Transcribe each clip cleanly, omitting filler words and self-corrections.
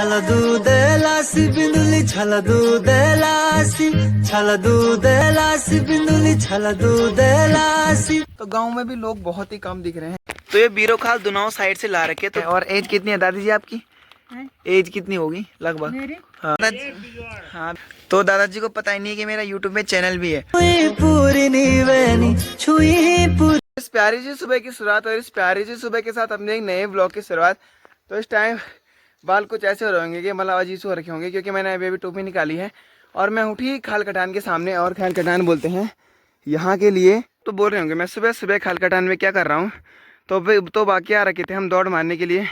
छलदूदेलासी बिंदुली छलदूदेलासी छलदूदेलासी बिंदुली छलदूदेलासी। तो गांव में भी लोग बहुत ही कम दिख रहे हैं। तो ये बीरो खाल दुनाव साइड से ला रखे थे। और एज कितनी है दादी जी आपकी? एज कितनी होगी लगभग? हाँ। हाँ, तो दादाजी को पता ही नहीं है कि मेरा यूट्यूब में चैनल भी है। इस प्यारी सी सुबह की शुरुआत और इस प्यारी सी सुबह के साथ अपने एक नए ब्लॉग की शुरुआत। तो इस टाइम बाल कुछ ऐसे हो रहे होंगे कि मतलब अजीब से हो रखे होंगे, क्योंकि मैंने अभी टोपी निकाली है और मैं उठी खाल कटान के सामने। और खाल कटान बोलते हैं यहाँ के लिए, तो बोल रहे होंगे मैं सुबह सुबह खाल कटान में क्या कर रहा हूँ। तो बाकी आ रखे थे हम दौड़ मारने के लिए,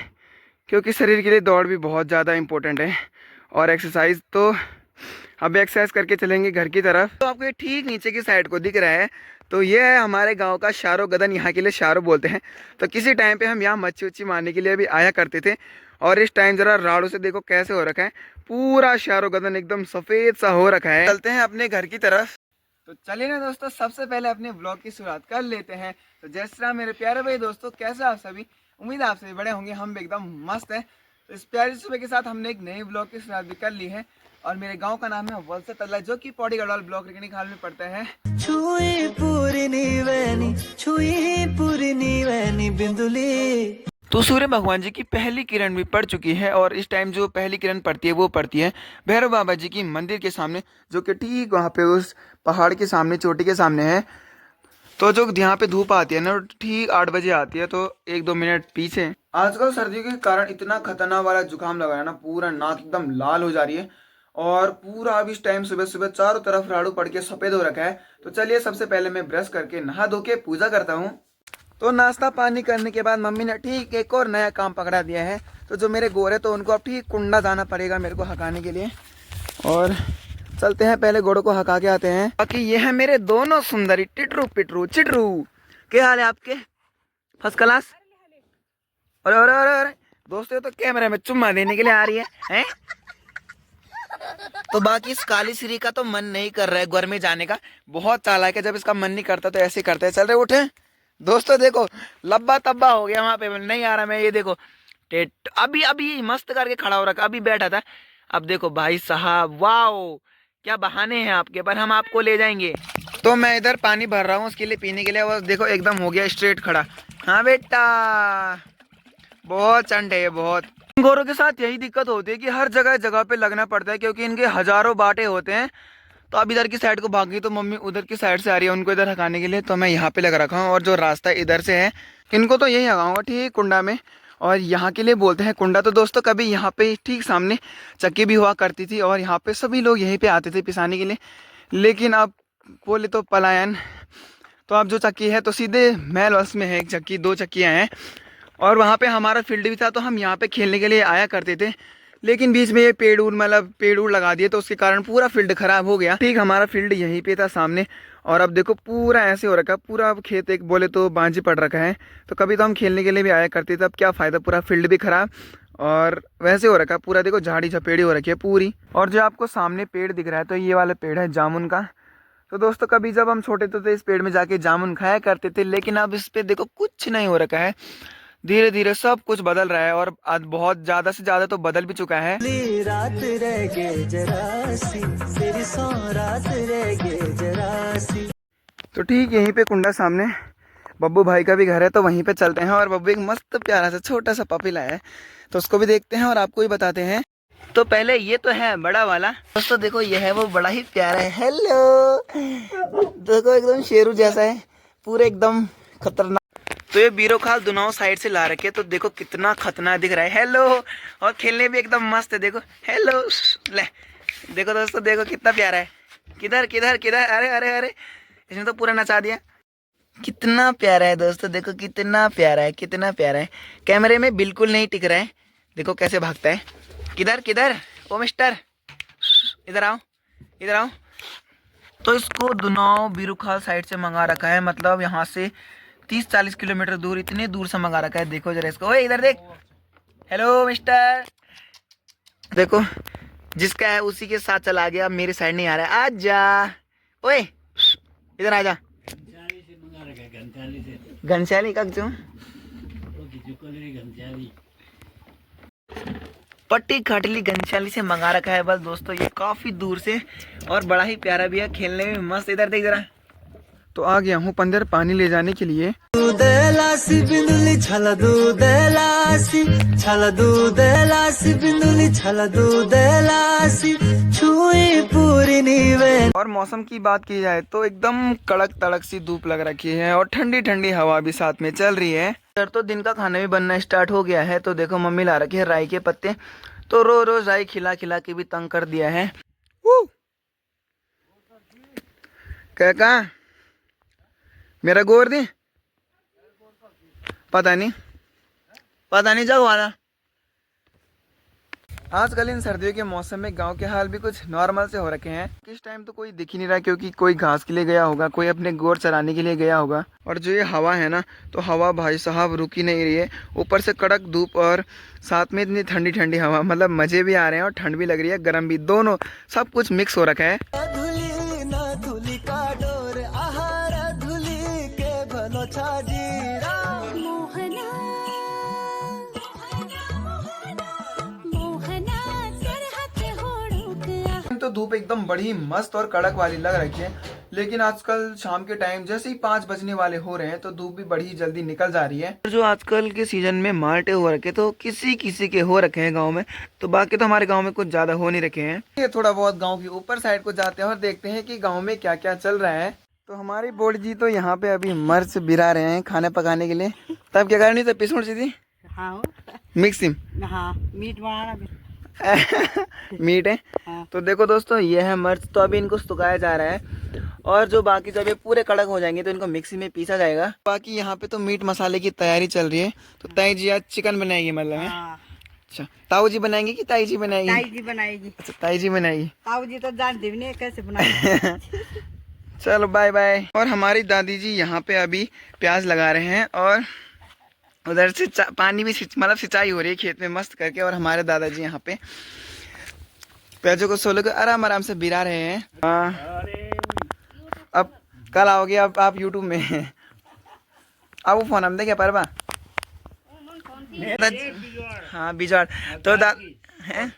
क्योंकि शरीर के लिए दौड़ भी बहुत ज़्यादा इम्पोर्टेंट है और एक्सरसाइज। तो अब एक्सरसाइज करके चलेंगे घर की तरफ। तो आपको ये ठीक नीचे की साइड को दिख रहा है, तो ये है हमारे गांव का शारो गदन, यहाँ के लिए शारो बोलते हैं। तो किसी टाइम पे हम यहाँ मच्छी उच्छी मारने के लिए भी आया करते थे। और इस टाइम जरा राड़ों से देखो कैसे हो रखा है, पूरा शारो गदन एकदम सफ़ेद सा हो रखा है। चलते हैं अपने घर की तरफ। तो चलिए ना दोस्तों, सबसे पहले अपने ब्लॉग की शुरुआत कर लेते हैं। तो जय श्री राम मेरे प्यारे भाई दोस्तों, कैसे आप सभी? उम्मीद है आप सभी बड़े होंगे, हम भी एकदम मस्त हैं। तो इस प्यारी सुबह के साथ हमने एक नए ब्लॉग की शुरुआत भी कर ली है। और मेरे गांव का नाम है वलसा तल्ला, जो कि पौड़ी गढ़वाल ब्लॉक रिकनी खाल में पड़ता है। तो सूर्य भगवान जी की पहली किरण भी पड़ चुकी है और इस टाइम जो पहली किरण पड़ती है वो पड़ती है भैरव बाबा जी की मंदिर के सामने, जो कि ठीक वहाँ पे उस पहाड़ के सामने चोटी के सामने है। तो जो यहाँ पे धूप आती है ना, ठीक 8 बजे आती है, तो 1-2 मिनट पीछे। आजकल सर्दी के कारण इतना खतरनाक वाला जुकाम लगा है ना, पूरा नाक एकदम लाल हो जा रही है। और पूरा अब इस टाइम सुबह सुबह चारों तरफ राड़ू पड़ के सफेद हो रखा है। तो चलिए सबसे पहले मैं ब्रश करके नहा धो के पूजा करता हूँ। तो नाश्ता पानी करने के बाद मम्मी ने ठीक एक और नया काम पकड़ा दिया है। तो जो मेरे गोरे तो उनको अब ठीक कुंडा जाना पड़ेगा मेरे को हकाने के लिए। और चलते हैं पहले घोड़ों को हका के आते हैं। बाकी ये है मेरे दोनों सुंदरी टिटरू पिटरू चिटरू। क्या हाल है आपके? First class. अरे अरे अरे अरे दोस्तों, तो कैमरे में चुम्मा देने के लिए आ रही है? तो बाकी इस काली श्री का तो मन नहीं कर रहा है घर में जाने का। बहुत चालाक है, जब इसका मन नहीं करता तो ऐसे करता है। चल रहे उठे दोस्तों, देखो लब्बा तब्बा हो गया वहां पे, नहीं आ रहा मैं। ये देखो टेट अभी अभी मस्त करके खड़ा हो रखा, अभी बैठा था। अब देखो भाई साहब, वाओ क्या बहाने हैं आपके, पर हम आपको ले जाएंगे। तो मैं इधर पानी भर रहा हूँ उसके लिए पीने के लिए, और देखो एकदम हो गया स्ट्रेट खड़ा। हाँ बेटा, बहुत चंड है ये बहुत। गोरों के साथ यही दिक्कत होती है कि हर जगह जगह पे लगना पड़ता है, क्योंकि इनके हजारों बाटे होते हैं। तो अब इधर की साइड को भाग गई, तो मम्मी उधर की साइड से आ रही है उनको इधर हटाने के लिए। तो मैं यहाँ पे लगा रखा हूँ, और जो रास्ता इधर से है इनको तो यही लगाऊंगा ठीक कुंडा में। और यहाँ के लिए बोलते हैं कुंडा। तो दोस्तों कभी यहाँ पे ठीक सामने चक्की भी हुआ करती थी, और यहाँ पे सभी लोग यहीं पे आते थे पिसाने के लिए। लेकिन अब बोले तो पलायन। तो अब जो चक्की है तो सीधे महल वस में है एक चक्की, 2 चक्कियाँ हैं। और वहाँ पे हमारा फील्ड भी था, तो हम यहाँ पे खेलने के लिए आया करते थे। लेकिन बीच में ये पेड़ उड़ लगा दिए, तो उसके कारण पूरा फील्ड खराब हो गया। ठीक हमारा फील्ड यहीं पे था सामने। और अब देखो पूरा ऐसे हो रखा है, पूरा अब खेत एक बोले तो बांझी पड़ रखा है। तो कभी तो हम खेलने के लिए भी आया करते थे, अब क्या फ़ायदा, पूरा फील्ड भी खराब और वैसे हो रखा है पूरा। देखो झाड़ी झपेड़ी हो रखी है पूरी। और जो आपको सामने पेड़ दिख रहा है, तो ये वाला पेड़ है जामुन का। तो दोस्तों कभी जब हम छोटे थे तो इस पेड़ में जाके जामुन खाया करते थे, लेकिन अब इस पे देखो कुछ नहीं हो रखा है। धीरे धीरे सब कुछ बदल रहा है, और आज बहुत ज्यादा से ज्यादा तो बदल भी चुका है। रात रह गए जरासी, तेरी सौ रात रह गए जरासी। तो ठीक यहीं पे कुंडा सामने बब्बू भाई का भी घर है, तो वहीं पे चलते हैं। और बब्बू एक मस्त प्यारा सा छोटा सा पपी लाया है, तो उसको भी देखते हैं और आपको भी बताते हैं। तो पहले ये तो है बड़ा वाला दोस्तों, देखो ये है वो बड़ा ही प्यारा है। हेलो, देखो एकदम शेरू जैसा है, पूरे एकदम खतरनाक। तो ये बीरो खाल दुनाव साइड से ला रखे, तो देखो कितना खतरनाक दिख रहा है। हेलो, और खेलने भी एकदम मस्त है। देखो हेलो, ले देखो दोस्तों, देखो कितना प्यारा है। किधर किधर किधर, अरे अरे अरे, इसने तो पूरा नचा दिया। कितना प्यारा है दोस्तों, देखो कितना प्यारा है, कितना प्यारा है। कैमरे में बिल्कुल नहीं टिक रहा है, देखो कैसे भागता है। किधर किधर, ओ मिस्टर, इधर आओ इधर आओ। तो इसको दुनाव बीरूखाल साइड से मंगा रखा है, मतलब यहाँ से 30-40 किलोमीटर दूर, इतने दूर से मंगा रखा है। देखो जरा इसको, ओए इधर देख। हेलो मिस्टर, देखो जिसका है उसी के साथ चला गया, अब मेरे साइड नहीं आ रहा है। आजा, ओए इधर आजा। घनश्याली का क्यों? पट्टी खाटली घनशाली से मंगा रखा है बस दोस्तों, ये काफी दूर से, और बड़ा ही प्यारा भी है, खेलने में मस्त। इधर देख जरा। तो आ गया हूँ पंदर पानी ले जाने के लिए। दूधलासी बिंदुली छला दूधलासी छला दूधलासी बिंदुली छला दूधलासी छुई पूरी नीवे। और मौसम की बात की जाए तो एकदम कड़क तड़क सी धूप लग रखी है और ठंडी ठंडी हवा भी साथ में चल रही है। इधर तो दिन का खाना भी बनना स्टार्ट हो गया है। तो देखो मम्मी ला रखी है राई के पत्ते, तो रोज राई खिला खिला के भी तंग कर दिया है। क्या मेरा गोर दी पता नहीं जगवाना। आजकल इन सर्दियों के मौसम में गांव के हाल भी कुछ नॉर्मल से हो रखे हैं। किस टाइम तो कोई दिख ही नहीं रहा, क्योंकि कोई घास के लिए गया होगा, कोई अपने गोर चराने के लिए गया होगा। और जो ये हवा है ना, तो हवा भाई साहब रुक ही नहीं रही है। ऊपर से कड़क धूप और साथ में इतनी ठंडी ठंडी हवा, मतलब मजे भी आ रहे हैं और ठंड भी लग रही है, गर्म भी, दोनों सब कुछ मिक्स हो रखा है। तो धूप एकदम बड़ी मस्त और कड़क वाली लग रही है, लेकिन आजकल शाम के टाइम जैसे ही 5 बजने वाले हो रहे हैं तो धूप भी बड़ी जल्दी निकल जा रही है। जो आजकल के सीजन में माल्टे हो रखे, तो किसी किसी के हो रखे हैं गांव में, तो बाकी तो हमारे गांव में कुछ ज्यादा हो नहीं रखे हैं। ये थोड़ा बहुत गांव की ऊपर साइड को जाते हैं और देखते हैं कि गाँव में क्या क्या चल रहा है। तो हमारी बोर्ड जी तो यहाँ पे अभी मिर्च बिरा रहे हैं खाने पकाने के लिए। तब क्या करनी, तो पिसुड़ सी थी मिक्सिंग, हाँ मीट बनाना मीट है। हाँ। तो देखो दोस्तों, ये है मिर्च, तो अभी इनको सुखाया जा रहा है, और जो बाकी जब ये पूरे कड़क हो जाएंगे तो इनको मिक्सी में पीसा जाएगा। बाकी यहाँ पे तो मीट मसाले की तैयारी चल रही है। तो ताई जी आज चिकन बनाएगी, मतलब है। हाँ। अच्छा, ताऊ जी बनाएंगी कि ताई जी बनाएगी? ताई जी बनाएगी। अच्छा, ताई जी बनाएगी। ताऊ जी तो जानती भी नहीं कैसे बनाएगी। चलो बाय बाय। और हमारी दादी जी यहाँ पे अभी प्याज लगा रहे हैं, और उधर से पानी भी मतलब सिंचाई हो रही है खेत में मस्त करके। और हमारे दादाजी यहाँ पे प्याजों को सोले को आराम आराम से बिरा रहे हैं। अब कल आओगे आप यूट्यूब में। अब वो फोन हम दे क्या परवा? हाँ बिजवाड़। तो है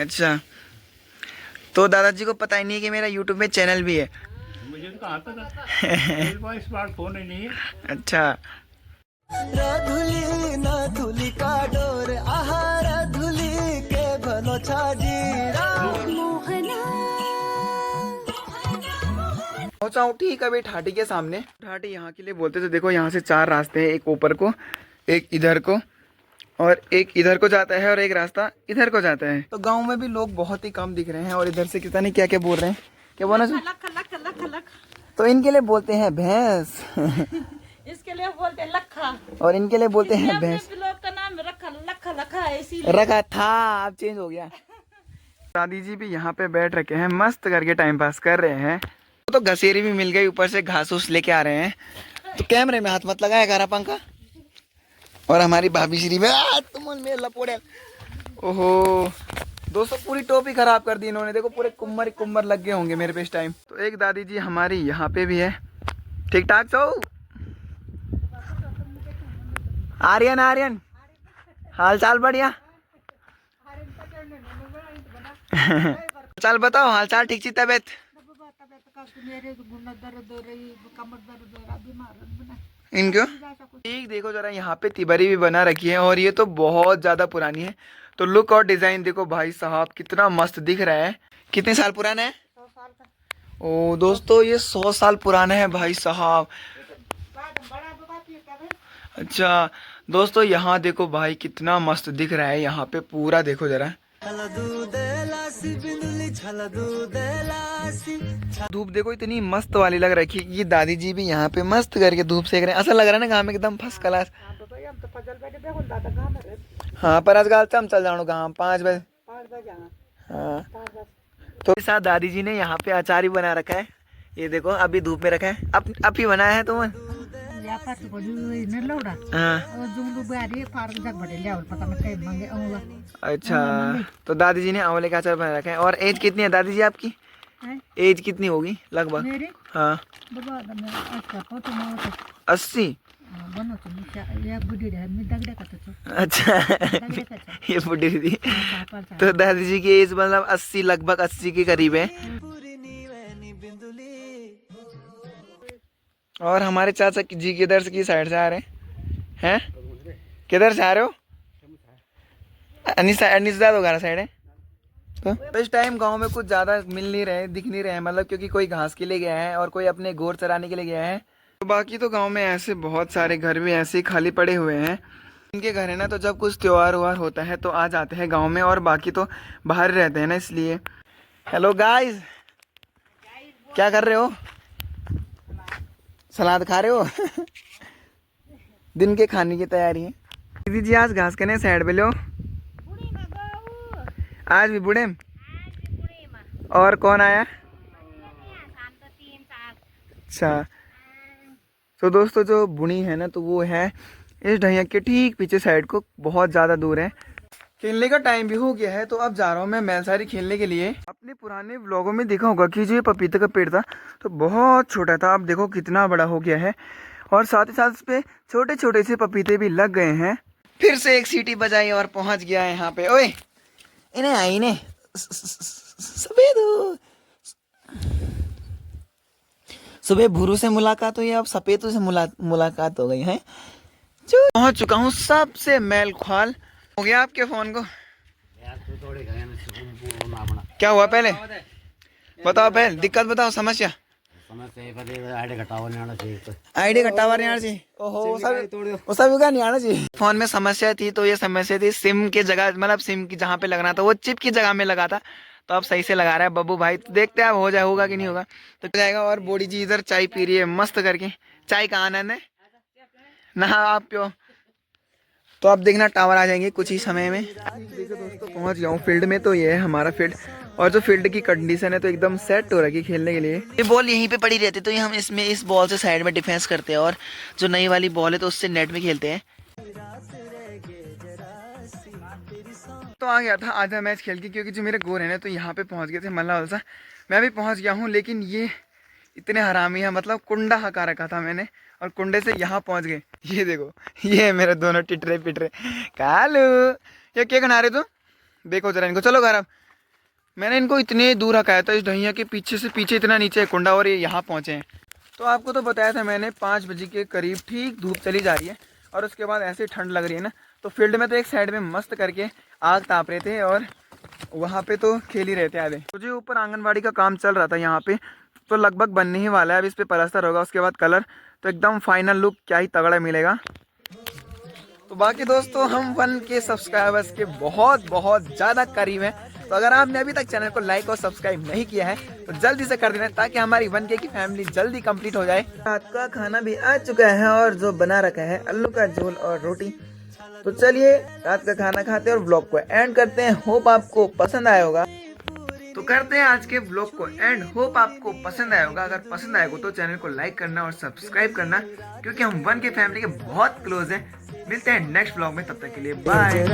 अच्छा, तो दादाजी को पता ही नहीं है कि मेरा यूट्यूब में चैनल भी है। मुझे तो कहाँ पता, स्मार्टफोन ही नहीं है। अच्छा, राधुली ना धुली का डोर आहा राधुली के भलो छाजीरा पहुंचा हूँ ठीक अभी ठाटी के सामने। ठाटी यहाँ के लिए बोलते थे। देखो यहाँ से 4 रास्ते हैं, एक ऊपर को, एक इधर को, और एक इधर को जाता है, और एक रास्ता इधर को जाता है। तो गांव में भी लोग बहुत ही कम दिख रहे हैं, और इधर से कितना नहीं क्या क्या बोल रहे हैं। क्या बोलना चाहिए? तो इनके लिए बोलते हैं भैंस, इसके लिए बोलते हैं लखा, और इनके लिए बोलते हैं भैंस। लोग का नाम लखा है, इसीलिए रखा था, अब चेंज हो गया। दादी जी भी यहाँ पे बैठ रखे हैं, मस्त करके टाइम पास कर रहे हैं। तो घसेरी भी मिल गई, ऊपर से घास उस लेके आ रहे हैं। तो कैमरे में हाथ मत लगाया करा पंखा। और हमारी भाभी श्री में तुम में लपोड़े। ओहो दोस्तों, पूरी टोपी खराब कर दी इन्होंने। देखो पूरे कुम्मर लग गए होंगे मेरे पे इस टाइम। तो एक दादी जी हमारी यहाँ पे भी है। ठीक ठाक सो आर्यन हाल चाल बढ़िया। चल बताओ हाल चाल ठीक सी तबीयत? इनको ठीक देखो जरा, यहाँ पे तिबरी भी बना रखी है, और ये तो बहुत ज्यादा पुरानी है। तो लुक और डिजाइन देखो भाई साहब, कितना मस्त दिख रहा है। कितने साल पुराना है? 100 साल का। ओ दोस्तों, ये 100 साल पुराना है भाई साहब। अच्छा दोस्तों, यहाँ देखो भाई कितना मस्त दिख रहा है। यहाँ पे पूरा देखो जरा। धूप देखो इतनी मस्त वाली लग रही है। ये दादी जी भी यहाँ पे मस्त करके धूप सेक रहे हैं। ऐसा लग रहा है ना गाँव में एकदम फर्स्ट क्लास। हाँ पर आज हम चल जाओ गाँव 5 बजे। हाँ तो साथ दादी जी ने यहाँ पे अचार ही बना रखा है। ये देखो अभी धूप में रखा है, अब ही बनाया है तुम। अच्छा, तो दादी जी ने आंवले का अचार बना रखा है। और एज कितनी है दादी जी आपकी? एज कितनी होगी लगभग? हाँ 80। अच्छा ये बुढ़ी थी। तो दादाजी की एज मतलब 80, लगभग 80 के करीब है। और हमारे चाचा जी किधर से की साइड से आ रहे हैं? किधर से आ रहे हो? अनिसदाद वगैरह साइड है। तो इस टाइम गांव में कुछ ज़्यादा मिल नहीं रहे, दिख नहीं रहे, मतलब क्योंकि कोई घास के लिए गया है और कोई अपने गोर चराने के लिए गया है। तो बाकी तो गांव में ऐसे बहुत सारे घर भी ऐसे ही खाली पड़े हुए हैं। इनके घर है ना, तो जब कुछ त्योहार व्योहार होता है तो आ जाते हैं गांव में, और बाकी तो बाहर रहते हैं ना, इसलिए। हेलो गाइस, क्या कर रहे हो? सलाद खा रहे हो? दिन के खाने की तैयारी है। दीदी जी आज घास करने साइड पे लो। आज भी बूढ़े? और कौन आया? अच्छा, तो दोस्तों जो बुनी है ना, तो वो है इस ढैया के ठीक पीछे साइड को, बहुत ज़्यादा दूर है। खेलने का टाइम भी हो गया है, तो अब जा रहा हूँ मैं मैलसारी खेलने के लिए। अपने पुराने व्लॉगों में देखा होगा कि जो ये पपीते का पेड़ था तो बहुत छोटा था, अब देखो कितना बड़ा हो गया है, और साथ ही साथ इस पे छोटे छोटे से पपीते भी लग गए हैं। फिर से एक सीटी बजाई और पहुँच गया है यहाँ पे। ओए इन्हें आई ने सफेद, सुबह भूरू से मुलाकात हुई, अब सफेदों से मुलाकात हो गई है। पहुंच चुका हूँ सबसे मैल ख्वाल हो गया आपके फोन को। क्या हुआ पहले बताओ, पहले दिक्कत बताओ, समस्या। आईडी घटावा नहीं आना चाहिए। ओहो वो सब नहीं आना चाहिए। फोन में समस्या थी, तो ये समस्या थी सिम की जगह, मतलब सिम की जहाँ पे लगना था वो चिप की जगह में लगा था, तो अब सही से लगा रहा है बब्बू भाई। तो देखते हैं अब हो जाए, होगा कि नहीं होगा तो जाएगा। और बॉडी जी इधर चाय पी रही है मस्त करके, चाय का आनंद है ना आप पियो। तो अब देखना टावर आ जाएंगे कुछ ही समय में। देखो दोस्तों पहुंच गया हूँ फील्ड में। तो ये है हमारा फील्ड, और जो फील्ड की कंडीशन है तो एकदम सेट हो रखी है खेलने के लिए। ये बॉल यहीं पे पड़ी रहती है, तो ये हम इसमें इस बॉल से साइड में डिफेंस करते हैं, और जो नई वाली बॉल है तो उससे नेट में खेलते हैं। तो आ गया था आधा मैच खेल के, क्योंकि जो मेरे गोर है ना तो यहाँ पे पहुँच गए थे मल्ला वलसा। मैं भी पहुँच गया हूँ, लेकिन ये इतने हरामी है, मतलब कुंडा हका रखा था मैंने, और कुंडे से यहाँ पहुँच गए। ये देखो, ये मेरे दोनों टिटरे पिटरे। कालू ये क्या खा रहे तू? देखो जरा इनको, चलो घर। अब मैंने इनको इतने दूर हकाया था, इस ढैया के पीछे से पीछे इतना नीचे है कुंडा, और ये यहाँ पहुँचे हैं। तो आपको तो बताया था मैंने 5 बजे के करीब ठीक धूप चली जा रही है, और उसके बाद ऐसे ठंड लग रही है ना। तो फील्ड में तो एक साइड में मस्त करके आग ताप रहे थे, और वहाँ पे तो खेल ही रहे थे आधे। तो जो ऊपर आंगनबाड़ी का काम चल रहा था यहाँ पे, तो लगभग बनने ही वाला है। अब इस पे प्लास्टर होगा, उसके बाद कलर, तो एकदम फाइनल लुक क्या ही तगड़ा मिलेगा। तो बाकी दोस्तों हम 1 के सब्सक्राइबर्स के बहुत ज़्यादा करीब हैं। तो अगर आपने अभी तक चैनल को लाइक और सब्सक्राइब नहीं किया है तो जल्दी से कर देना, ताकि हमारी 1K की फैमिली जल्दी कंप्लीट हो जाए। रात का खाना भी आ चुका है, और जो बना रखा है आलू का झोल और रोटी। तो चलिए रात का खाना खाते हैं और ब्लॉग को एंड करते हैं। होप आपको पसंद आया होगा। तो करते हैं आज के ब्लॉग को एंड। होप आपको पसंद आया होगा। अगर पसंद आएगा तो चैनल को लाइक करना और सब्सक्राइब करना, क्योंकि हम 1K फैमिली के बहुत क्लोज हैं। मिलते हैं नेक्स्ट ब्लॉग में, तब तक के लिए बाय।